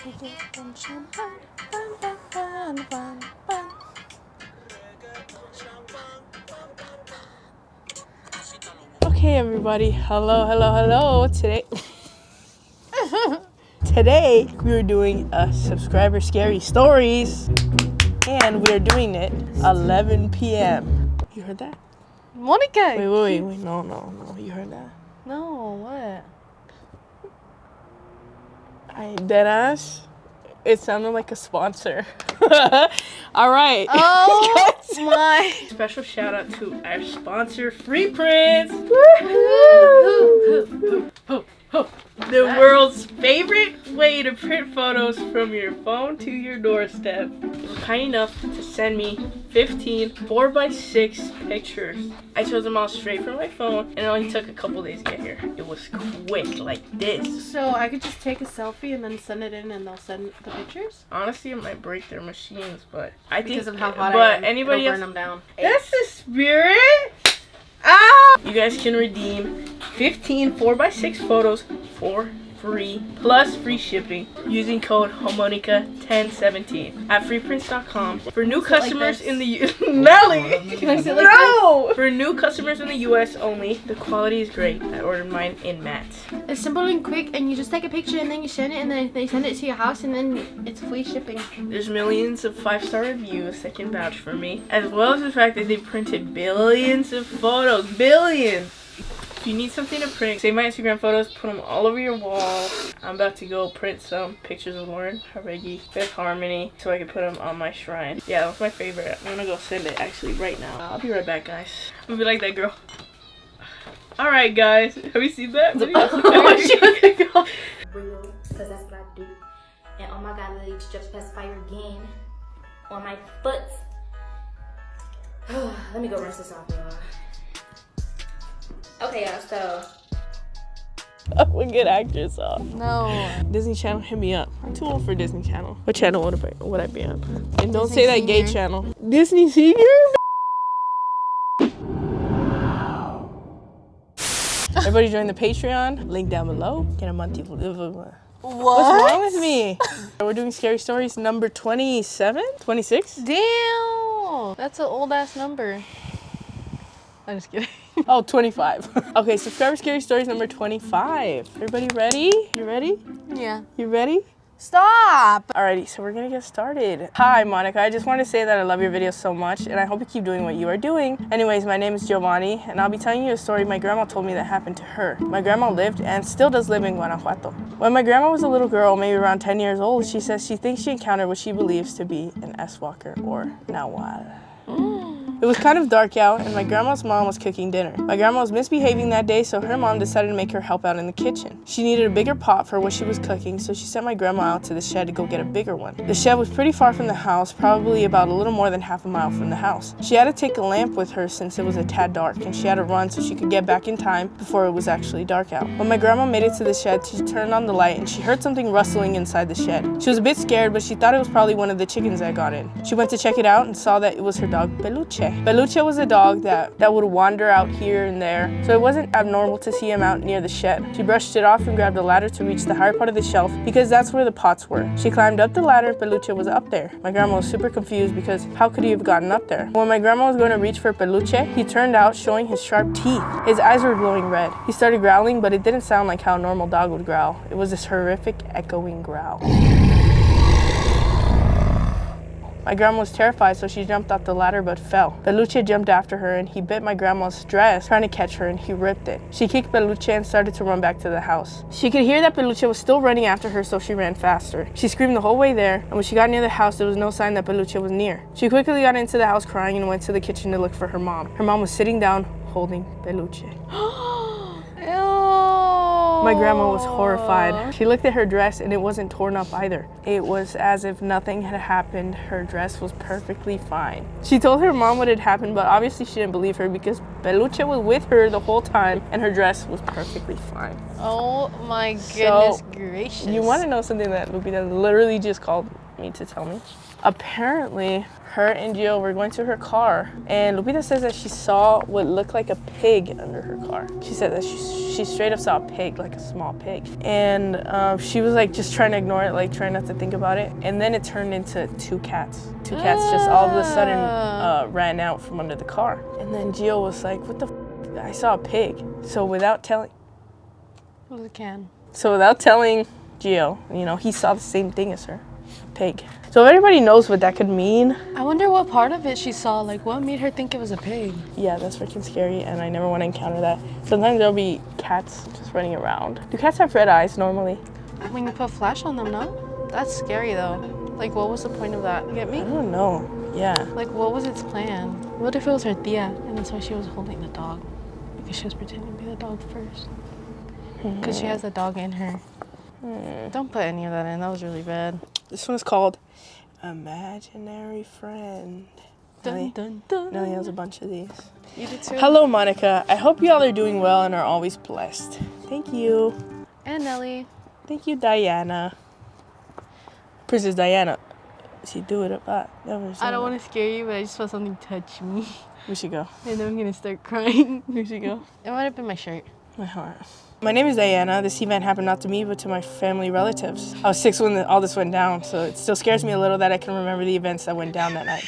Okay, everybody. Hello. Today we are doing a subscriber scary stories, and we are doing it 11 p.m. You heard that? Monica. Wait. No. You heard that? No, what? Deadass. It sounded like a sponsor. All right. Oh my. Special shout out to our sponsor, Free Prints. The world's favorite way to print photos from your phone to your doorstep. They were kind enough to send me 15 4x6 pictures. I chose them all straight from my phone, and it only took a couple days to get here. It was quick, like this. So I could just take a selfie and then send it in, and they'll send the pictures? Honestly, it might break their machines, but I think Because of how hot but I am, anybody it'll else, burn them down. that's the spirit. Ah! You guys can redeem 15 4x6 photos for free plus free shipping using code homonica1017 at freeprints.com. For new customers in the Neli! Can I say like No! For new customers in the US only, the quality is great. I ordered mine in matte. It's simple and quick, and you just take a picture and then you send it, and then they send it to your house, and then it's free shipping. There's millions of 5-star reviews that can vouch for me, as well as the fact that they printed billions of photos. Billions! If you need something to print, save my Instagram photos, put them all over your wall. I'm about to go print some pictures of Lauren, Haregi, Fifth Harmony, so I can put them on my shrine. Yeah, that was my favorite. I'm gonna go send it actually right now. I'll be right back, guys. I'm gonna be like that girl. Alright, guys. Have you seen that video? Real, because that's what I do. And oh my god, Lily just pressed fire again on my foot. Let me go rinse this off, y'all. Okay, y'all, so. I'm a good actress off. No. Disney Channel, hit me up. I'm too old for Disney Channel. What channel would I be on? And don't Disney say that gay Senior. channel. Disney Senior? Everybody join the Patreon. Link down below. Get a monthly. What's wrong with me? We're doing scary stories number 27? 26? Damn. That's an old ass number. I'm just kidding. Oh, 25. Okay, subscriber scary stories number 25. Everybody ready? You ready? Yeah. You ready? Stop. Alrighty, so we're gonna get started. Hi, Monica. I just want to say that I love your videos so much, and I hope you keep doing what you are doing. Anyways, my name is Giovanni, and I'll be telling you a story my grandma told me that happened to her. My grandma lived and still does live in Guanajuato. When my grandma was a little girl, maybe around 10 years old, she says she thinks she encountered what she believes to be an S-Walker or Nahual. It was kind of dark out, and my grandma's mom was cooking dinner. My grandma was misbehaving that day, so her mom decided to make her help out in the kitchen. She needed a bigger pot for what she was cooking, so she sent my grandma out to the shed to go get a bigger one. The shed was pretty far from the house, probably about a little more than half a mile from the house. She had to take a lamp with her since it was a tad dark, and she had to run so she could get back in time before it was actually dark out. When my grandma made it to the shed, she turned on the light, and she heard something rustling inside the shed. She was a bit scared, but she thought it was probably one of the chickens that got in. She went to check it out and saw that it was her dog, Peluche. Peluche was a dog that would wander out here and there, so it wasn't abnormal to see him out near the shed. She brushed it off and grabbed a ladder to reach the higher part of the shelf because that's where the pots were. She climbed up the ladder and Peluche was up there. My grandma was super confused because how could he have gotten up there? When my grandma was going to reach for Peluche, he turned out showing his sharp teeth. His eyes were glowing red. He started growling, but it didn't sound like how a normal dog would growl. It was this horrific echoing growl. My grandma was terrified, so she jumped off the ladder but fell. Peluche jumped after her and he bit my grandma's dress, trying to catch her, and he ripped it. She kicked Peluche and started to run back to the house. She could hear that Peluche was still running after her, so she ran faster. She screamed the whole way there, and when she got near the house, there was no sign that Peluche was near. She quickly got into the house crying and went to the kitchen to look for her mom. Her mom was sitting down, holding Peluche. My grandma was horrified. She looked at her dress and it wasn't torn up either. It was as if nothing had happened. Her dress was perfectly fine. She told her mom what had happened, but obviously she didn't believe her because Peluche was with her the whole time and her dress was perfectly fine. Oh my goodness gracious. You want to know something that Lupita literally just called me to tell me? Apparently, her and Gio were going to her car, and Lupita says that she saw what looked like a pig under her car. She said that she straight up saw a pig, like a small pig. And she was like just trying to ignore it, like trying not to think about it. And then it turned into two cats. Two cats just all of a sudden ran out from under the car. And then Gio was like, what the I saw a pig. So without telling... It was a can. So without telling Gio, you know, he saw the same thing as her. Pig. So if everybody knows what that could mean. I wonder what part of it she saw. Like, what made her think it was a pig? Yeah, that's freaking scary, and I never want to encounter that. Sometimes there'll be cats just running around. Do cats have red eyes normally? When you put flash on them, no? That's scary though. Like, what was the point of that? You get me? I don't know. Yeah. Like, what was its plan? What if it was her tia, and that's why she was holding the dog? Because she was pretending to be the dog first. Because she has the dog in her. Don't put any of that in. That was really bad. This one is called Imaginary Friend. Dun, dun, dun. Nelly has a bunch of these. You did too? Hello, Monica. I hope y'all are doing well and are always blessed. Thank you. And Nelly. Thank you, Diana. Princess Diana. She do it about. I don't want to scare you, but I just felt something touch me. Where'd she go? And then I'm going to start crying. Where'd she go? It might have been my shirt. My heart. My name is Diana. This event happened not to me, but to my family relatives. I was 6 when all this went down, so it still scares me a little that I can remember the events that went down that night.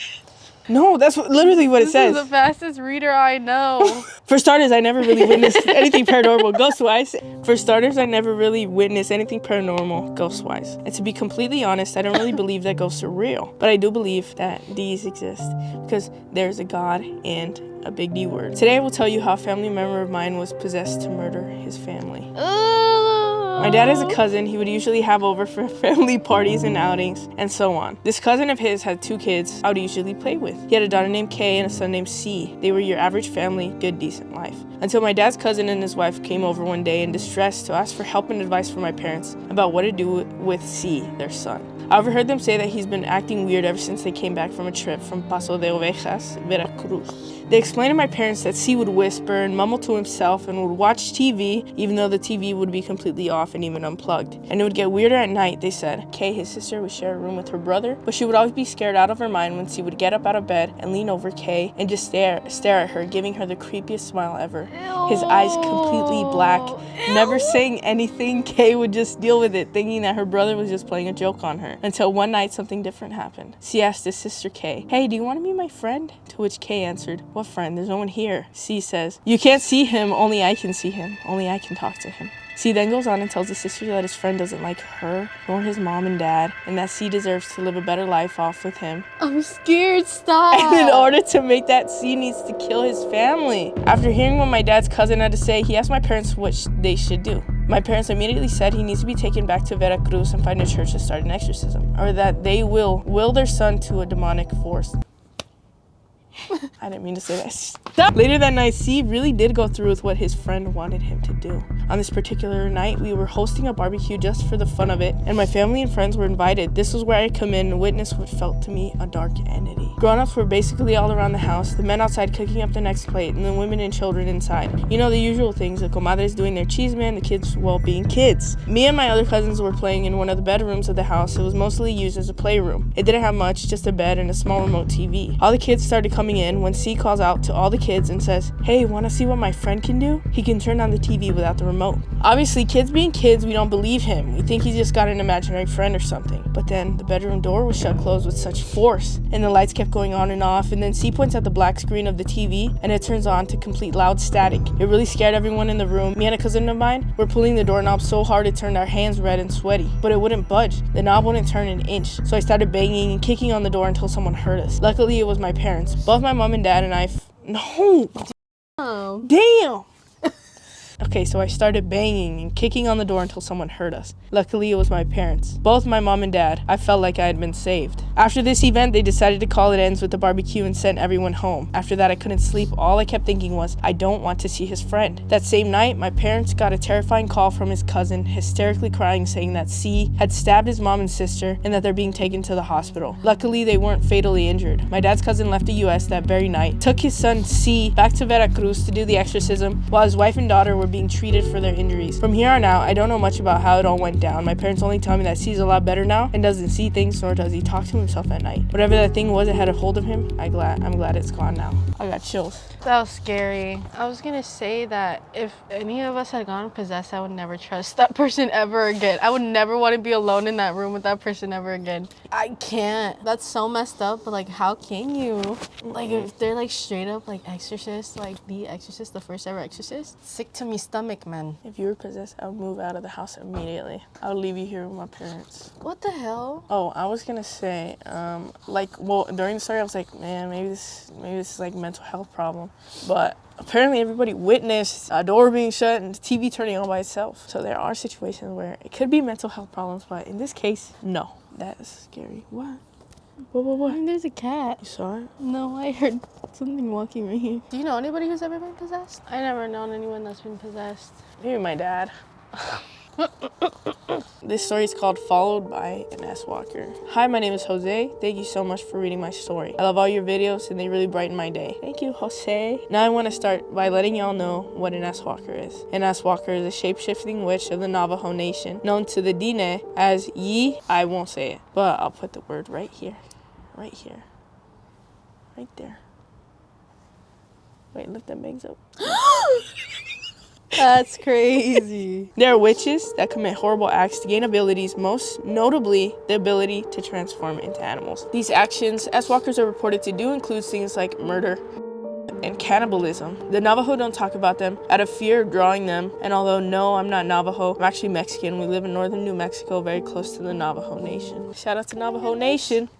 No, that's literally what it says. This is the fastest reader I know. For starters, I never really witnessed anything paranormal ghost-wise. For starters, I never really witnessed anything paranormal ghost-wise. And to be completely honest, I don't really believe that ghosts are real. But I do believe that these exist because there's a God and a big D word. Today, I will tell you how a family member of mine was possessed to murder his family. My dad has a cousin he would usually have over for family parties and outings and so on. This cousin of his had 2 kids I would usually play with. He had a daughter named Kay and a son named C. They were your average family, good, decent life. Until my dad's cousin and his wife came over one day in distress to ask for help and advice from my parents about what to do with C, their son. I overheard them say that he's been acting weird ever since they came back from a trip from Paso de Ovejas, Veracruz. They explained to my parents that C would whisper and mumble to himself and would watch TV, even though the TV would be completely off and even unplugged. And it would get weirder at night, they said. Kay, his sister, would share a room with her brother, but she would always be scared out of her mind when C would get up out of bed and lean over Kay and just stare at her, giving her the creepiest smile ever. His eyes completely black, never saying anything. Kay would just deal with it, thinking that her brother was just playing a joke on her. Until one night, something different happened. C asked his sister Kay, "Hey, do you want to be my friend?" To which Kay answered, "What friend? There's no one here." C says, "You can't see him, only I can see him. Only I can talk to him." C then goes on and tells his sister that his friend doesn't like her, nor his mom and dad, and that C deserves to live a better life off with him. I'm scared, stop. And in order to make that, C needs to kill his family. After hearing what my dad's cousin had to say, he asked my parents what they should do. My parents immediately said he needs to be taken back to Veracruz and find a church to start an exorcism, or that they will their son to a demonic force. I didn't mean to say that. Stop. Later that night, C really did go through with what his friend wanted him to do. On this particular night, we were hosting a barbecue just for the fun of it, and my family and friends were invited. This was where I come in and witness what felt to me a dark entity. Grown-ups were basically all around the house, the men outside cooking up the next plate, and the women and children inside. You know, the usual things, the comadres doing their cheese man, the kids, well, being kids. Me and my other cousins were playing in one of the bedrooms of the house. It was mostly used as a playroom. It didn't have much, just a bed and a small remote TV. All the kids started coming in when C calls out to all the kids and says, "Hey, wanna see what my friend can do? He can turn on the TV without the remote." Obviously, kids being kids, we don't believe him. We think he's just got an imaginary friend or something. But then the bedroom door was shut closed with such force, and the lights kept going on and off, and then C points at the black screen of the TV, and it turns on to complete loud static. It really scared everyone in the room. Me and a cousin of mine were pulling the doorknob so hard it turned our hands red and sweaty, but it wouldn't budge. The knob wouldn't turn an inch, so I started banging and kicking on the door until someone heard us. Luckily, it was my parents. Both my mom and dad and I no! Oh. Damn! Okay, so I started banging and kicking on the door until someone heard us. Luckily, it was my parents. Both my mom and dad. I felt like I had been saved. After this event, they decided to call it ends with the barbecue and sent everyone home. After that, I couldn't sleep. All I kept thinking was, I don't want to see his friend. That same night, my parents got a terrifying call from his cousin, hysterically crying, saying that C had stabbed his mom and sister and that they're being taken to the hospital. Luckily, they weren't fatally injured. My dad's cousin left the US that very night, took his son C back to Veracruz to do the exorcism, while his wife and daughter were being treated for their injuries. From here on out, I don't know much about how it all went down. My parents only tell me that C's a lot better now and doesn't see things, nor does he talk to himself at night. Whatever that thing was that had a hold of him, I'm glad it's gone now. I got chills. That was scary. I was gonna say that if any of us had gone possessed, I would never trust that person ever again. I would never want to be alone in that room with that person ever again. I can't. That's so messed up, but like, how can you? Like, if they're like straight up like exorcists, like the exorcist, the first ever exorcist, sick to me stomach, man. If you were possessed, I would move out of the house immediately. I would leave you here with my parents. What the hell? Oh, I was gonna say, well, during the story, I was like, man, maybe this is like a mental health problem. But apparently everybody witnessed a door being shut and the TV turning on by itself. So there are situations where it could be mental health problems, but in this case, no. That is scary. What? What? I mean, there's a cat. You saw it? No, I heard something walking right here. Do you know anybody who's ever been possessed? I never known anyone that's been possessed. Maybe my dad. This story is called Followed by an S-Walker. Hi, my name is Jose. Thank you so much for reading my story. I love all your videos and they really brighten my day. Thank you, Jose. Now I want to start by letting y'all know what an S-Walker is. An S-Walker is a shape-shifting witch of the Navajo Nation, known to the Dine as Yi. I won't say it, but I'll put the word right here. Right here. Right there. Wait, lift that bangs up. That's crazy. They are witches that commit horrible acts to gain abilities, most notably the ability to transform into animals. These actions, S-Walkers are reported to do, include things like murder and cannibalism. The Navajo don't talk about them out of fear of drawing them, and although no, I'm not Navajo, I'm actually Mexican. We live in northern New Mexico, very close to the Navajo Nation. Shout out to Navajo Nation.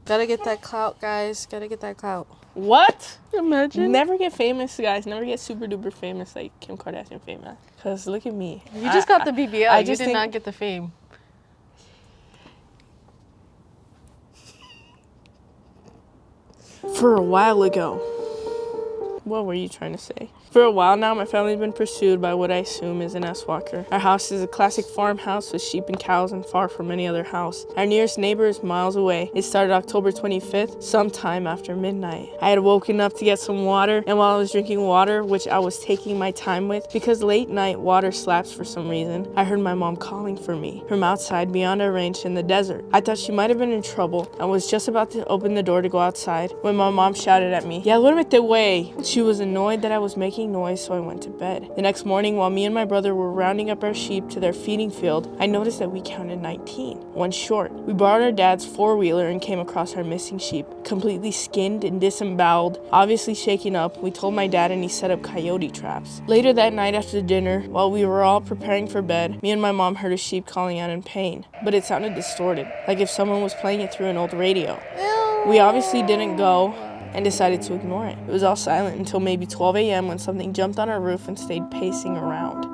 Gotta get that clout, guys. Gotta get that clout. What? Imagine. Never get famous, guys. Never get super duper famous like Kim Kardashian famous. Cause look at me. You just got the BBL. I You just did think- not get the fame. For a while ago. What were you trying to say? For a while now, my family's been pursued by what I assume is an S-Walker. Our house is a classic farmhouse with sheep and cows and far from any other house. Our nearest neighbor is miles away. It started October 25th, sometime after midnight. I had woken up to get some water, and while I was drinking water, which I was taking my time with, because late night water slaps for some reason, I heard my mom calling for me from outside beyond our ranch in the desert. I thought she might have been in trouble. I was just about to open the door to go outside when my mom shouted at me, "Ya duérmete, way." She was annoyed that I was making noise, so I went to bed. The next morning, while me and my brother were rounding up our sheep to their feeding field, I noticed that we counted 19, one short. We borrowed our dad's four-wheeler and came across our missing sheep, completely skinned and disemboweled, obviously shaken up. We told my dad and he set up coyote traps. Later that night after dinner, while we were all preparing for bed, me and my mom heard a sheep calling out in pain, but it sounded distorted, like if someone was playing it through an old radio. We obviously didn't go and decided to ignore it. It was all silent until maybe 12 a.m. when something jumped on our roof and stayed pacing around.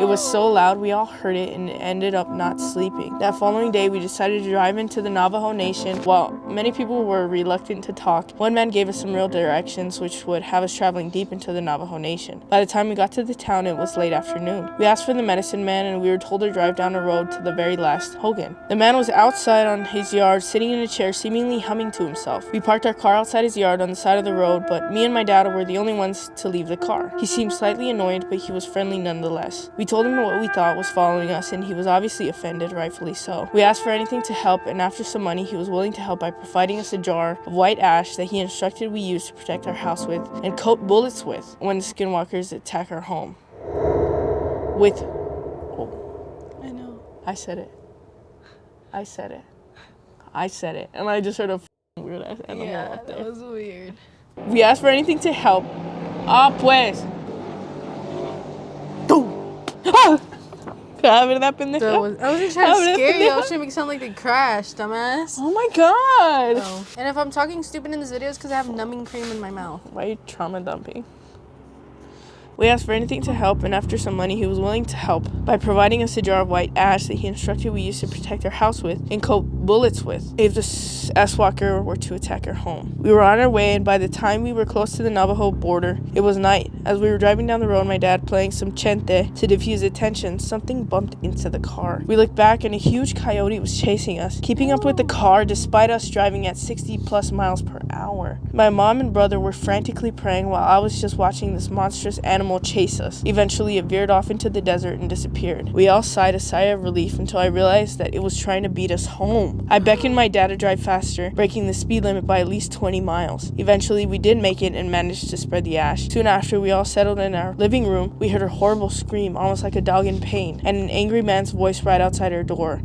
It was so loud we all heard it and ended up not sleeping. That following day, we decided to drive into the Navajo Nation. While many people were reluctant to talk, one man gave us some real directions which would have us traveling deep into the Navajo Nation. By the time we got to the town, it was late afternoon. We asked for the medicine man and we were told to drive down the road to the very last Hogan. The man was outside on his yard, sitting in a chair, seemingly humming to himself. We parked our car outside his yard on the side of the road, but me and my dad were the only ones to leave the car. He seemed slightly annoyed, but he was friendly nonetheless. We told him what we thought was following us, and he was obviously offended, rightfully so. We asked for anything to help, and after some money, he was willing to help by providing us a jar of white ash that he instructed we use to protect our house with and coat bullets with when the skinwalkers attack our home. With... Oh. I know. I said it. And I just heard a weird ass animal up there. That was weird. We asked for anything to help. Ah, pues. Boom. Ah! Could I have that been there? I wasn't trying to scare you. I was trying to make it sound like they crashed, dumbass. Oh my god. Oh. And if I'm talking stupid in this video, it's because I have numbing cream in my mouth. Why are you trauma dumping? We asked for anything to help, and after some money, he was willing to help by providing us a jar of white ash that he instructed we use to protect our house with and coat bullets with if the S-Walker were to attack our home. We were on our way, and by the time we were close to the Navajo border, it was night. As we were driving down the road, my dad playing some chente to diffuse the tension, something bumped into the car. We looked back, and a huge coyote was chasing us, keeping up with the car despite us driving at 60 plus miles per hour. My mom and brother were frantically praying while I was just watching this monstrous animal chase us. Eventually, it veered off into the desert and disappeared. We all sighed a sigh of relief until I realized that it was trying to beat us home. I beckoned my dad to drive faster, breaking the speed limit by at least 20 miles. Eventually, we did make it and managed to spread the ash. Soon after we all settled in our living room, we heard a horrible scream, almost like a dog in pain, and an angry man's voice right outside our door.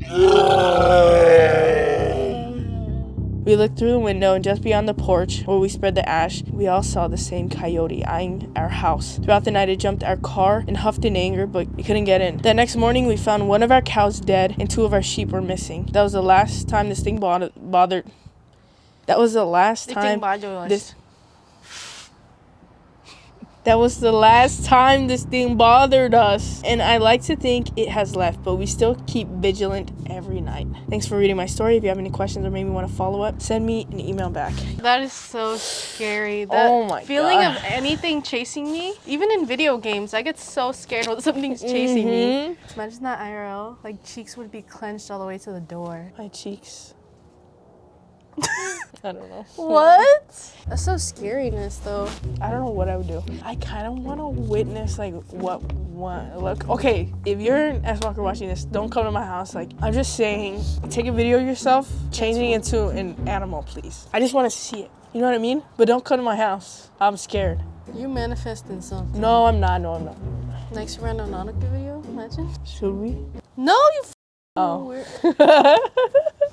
We looked through the window, and just beyond the porch, where we spread the ash, we all saw the same coyote eyeing our house. Throughout the night, it jumped our car and huffed in anger, but it couldn't get in. The next morning, we found one of our cows dead, and 2 of our sheep were missing. That was the last time this thing bothered. That was the last time That was the last time this thing bothered us. And I like to think it has left, but we still keep vigilant every night. Thanks for reading my story. If you have any questions or maybe want to follow up, send me an email back. That is so scary. Oh my feeling God. of anything chasing me, even in video games, I get so scared when something's chasing me. Imagine that IRL, like cheeks would be clenched all the way to the door. My cheeks. I don't know. What? That's so scariness though. I don't know what I would do. I kind of want to witness like what look. Okay, if you're an S-Walker watching this, don't come to my house. Like, I'm just saying, take a video of yourself changing into an animal, please. I just want to see it. You know what I mean? But don't come to my house. I'm scared. You manifesting something. No, I'm not. No, I'm not. Next random Nautica video, imagine. Should we? No, you Oh.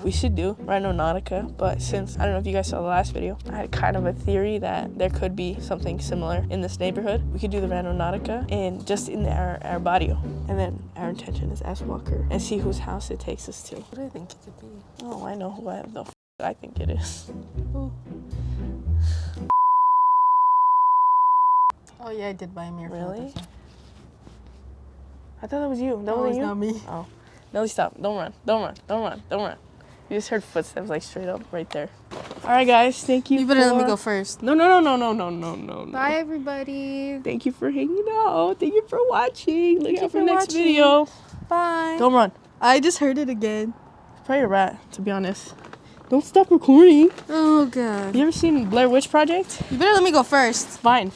We should do Rhino Nautica, but since I don't know if you guys saw the last video, I had kind of a theory that there could be something similar in this neighborhood. We could do the Rhino Nautica and just in our barrio. And then our intention is S-Walker and see whose house it takes us to. What do you think it could be? Oh, I know who I think it is. Who? Oh yeah, I did buy a mirror. Really? I thought that was you. That was wasn't you? not me. Oh. Nelly, stop. Don't run. Don't run. Don't run. Don't run. You just heard footsteps like straight up right there. All right, guys. Thank you. You better let me go first. No. Bye, everybody. Thank you for hanging out. Thank you for watching. Look out for next watching. video. Bye. Don't run. I just heard it again. It's probably a rat, to be honest. Don't stop recording. Oh, God. You ever seen Blair Witch Project? You better let me go first. Fine.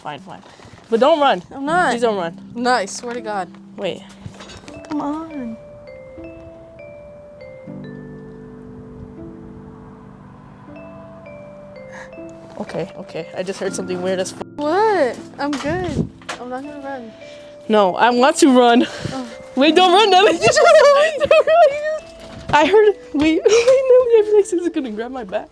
But don't run. I'm not. Please don't run. No, I swear to God. Wait. Come on. Okay. I just heard something weird as f. What? I'm good. I'm not gonna run. No, I want to run. Oh. Wait, don't run, Nelly. Don't run. I heard. Wait, Nelly. I feel like someone's gonna grab my back.